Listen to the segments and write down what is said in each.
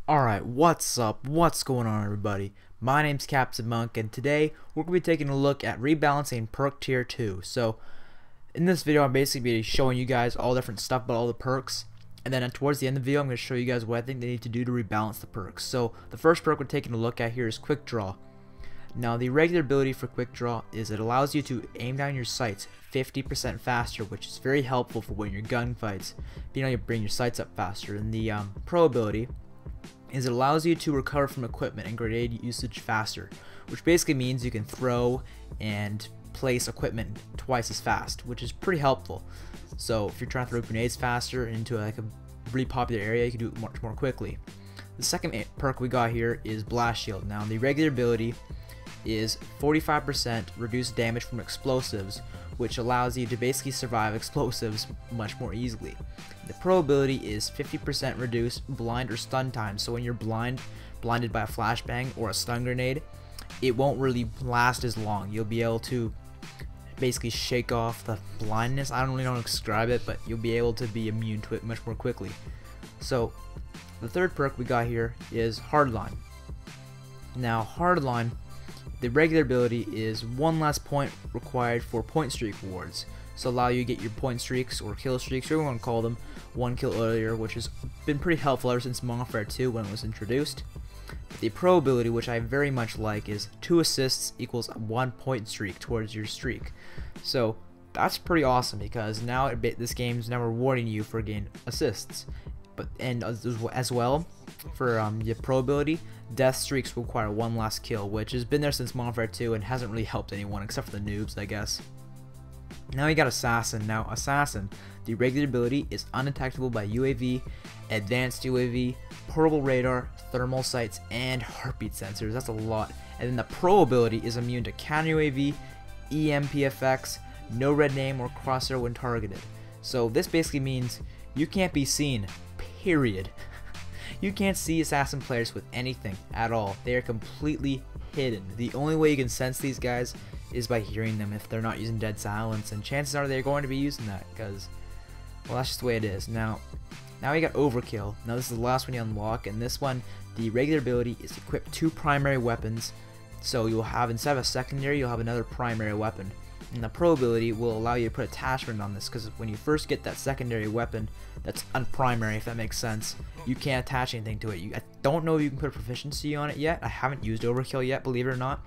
Alright, what's up? What's going on, everybody? My name's Captain Monk, and today we're going to be taking a look at rebalancing Perk Tier 2. So, in this video, I'm basically be showing you guys all different stuff about all the perks, and then towards the end of the video, I'm going to show you guys what I think they need to do to rebalance the perks. So, the first perk we're taking a look at here is Quick Draw. Now, the regular ability for Quick Draw is it allows you to aim down your sights 50% faster, which is very helpful for when you're gunfights, being able to bring your sights up faster. And the pro ability is it allows you to recover from equipment and grenade usage faster, which basically means you can throw and place equipment twice as fast, which is pretty helpful. So if you're trying to throw grenades faster into like a really popular area, you can do it much more quickly. The second perk we got here is Blast Shield. Now the regular ability is 45% reduced damage from explosives, which allows you to basically survive explosives much more easily. The pro ability is 50% reduced blind or stun time, so when you're blinded by a flashbang or a stun grenade, it won't really last as long. You'll be able to basically shake off the blindness. I don't really know how to describe it, but you'll be able to be immune to it much more quickly. So the third perk we got here is Hardline. Now Hardline, the regular ability is one less point required for point streak rewards, so allow you to get your point streaks or kill streaks, whatever you want to call them, one kill earlier, which has been pretty helpful ever since Modern Warfare 2 when it was introduced. The pro ability, which I very much like, is 2 assists equals 1 point streak towards your streak. So that's pretty awesome because now this game's now rewarding you for getting assists. But as well for the pro ability, death streaks require 1 last kill, which has been there since Modern Warfare 2 and hasn't really helped anyone except for the noobs, I guess. Now you got Assassin. Now Assassin, the regular ability is undetectable by UAV, advanced UAV, portable radar, thermal sights, and heartbeat sensors. That's a lot. And then the pro ability is immune to counter UAV, EMP effects, no red name or crosshair when targeted. So this basically means you can't be seen, period. You can't see assassin players with anything at all. They are completely hidden. The only way you can sense these guys is by hearing them if they're not using dead silence, and chances are they're going to be using that because, well, that's just the way it is. Now we got Overkill. Now this is the last one you unlock, and this one, the regular ability is equip 2 primary weapons, so you'll have, instead of a secondary, you'll have another primary weapon. And the pro ability will allow you to put attachment on this, because when you first get that secondary weapon that's unprimary, if that makes sense, you can't attach anything to it. I don't know if you can put a proficiency on it yet. I haven't used Overkill yet, believe it or not,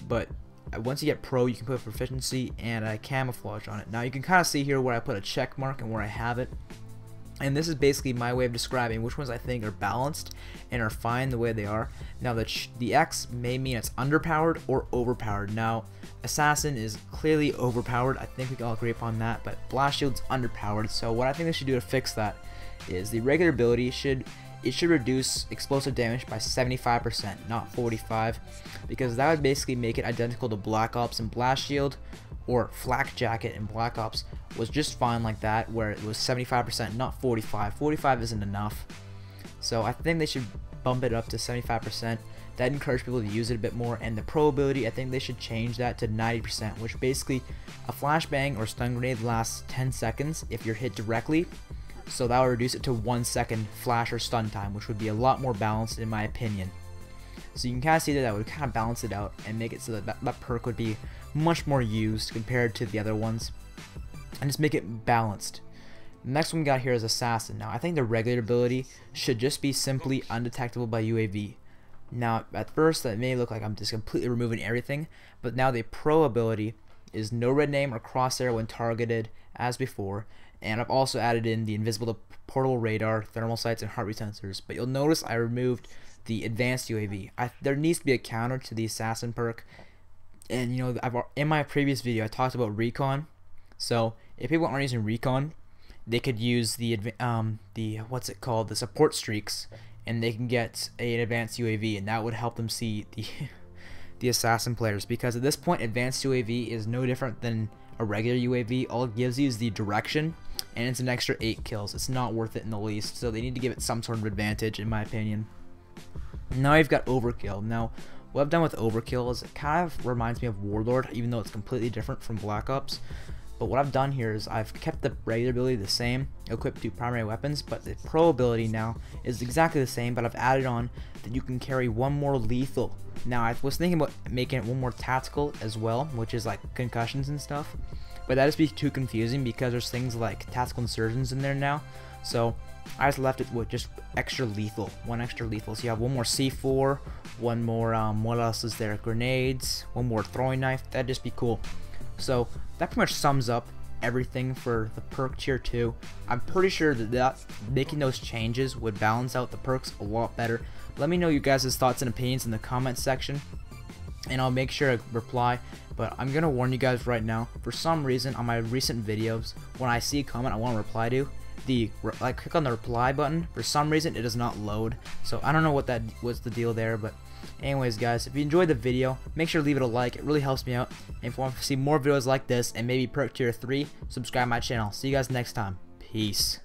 but once you get pro, you can put a proficiency and a camouflage on it. Now you can kind of see here where I put a check mark and where I have it, and this is basically my way of describing which ones I think are balanced and are fine the way they are. Now the X may mean it's underpowered or overpowered. Now Assassin is clearly overpowered, I think we can all agree upon that, but Blast Shield's underpowered. So what I think they should do to fix that is the regular ability should reduce explosive damage by 75%, not 45%, because that would basically make it identical to Black Ops and Blast Shield, or Flak Jacket in Black Ops was just fine like that, where it was 75%, not 45%. 45% isn't enough, so I think they should bump it up to 75%. That encourage people to use it a bit more. And the pro ability, I think they should change that to 90%, which basically a flashbang or stun grenade lasts 10 seconds if you're hit directly. So that would reduce it to 1 second flash or stun time, which would be a lot more balanced in my opinion. So you can kind of see that would kind of balance it out and make it so that that perk would be much more used compared to the other ones, and just make it balanced. The next one we got here is Assassin. Now I think the regular ability should just be simply undetectable by UAV. Now at first that may look like I'm just completely removing everything, but now the pro ability is no red name or crosshair when targeted as before, and I've also added in the invisible to portable radar, thermal sights, and heartbeat sensors. But you'll notice I removed the advanced UAV. There needs to be a counter to the Assassin perk, and you know, in my previous video I talked about recon. So if people aren't using recon, they could use the what's it called, the support streaks, and they can get an advanced UAV, and that would help them see the assassin players, because at this point advanced UAV is no different than a regular UAV. All it gives you is the direction, and it's an extra 8 kills. It's not worth it in the least, so they need to give it some sort of advantage in my opinion. Now you've got Overkill. Now what I've done with Overkill is it kind of reminds me of Warlord, even though it's completely different from Black Ops. But what I've done here is I've kept the regular ability the same, equipped to primary weapons, but the pro ability now is exactly the same, but I've added on that you can carry one more lethal. Now I was thinking about making it one more tactical as well, which is like concussions and stuff, but that just be too confusing because there's things like tactical insurgents in there now. So I just left it with just extra lethal, one extra lethal. So you have one more C4, one more what else is there, grenades, one more throwing knife. That'd just be cool. So that pretty much sums up everything for the perk tier 2. I'm pretty sure that making those changes would balance out the perks a lot better. Let me know you guys' thoughts and opinions in the comments section, and I'll make sure to reply. But I'm gonna warn you guys right now, for some reason on my recent videos, when I see a comment I want to reply to, click on the reply button, for some reason it does not load. So I don't know what that was the deal there, but anyways guys, if you enjoyed the video, make sure to leave it a like. It really helps me out. And if you want to see more videos like this and maybe perk tier 3, subscribe to my channel. See you guys next time. Peace.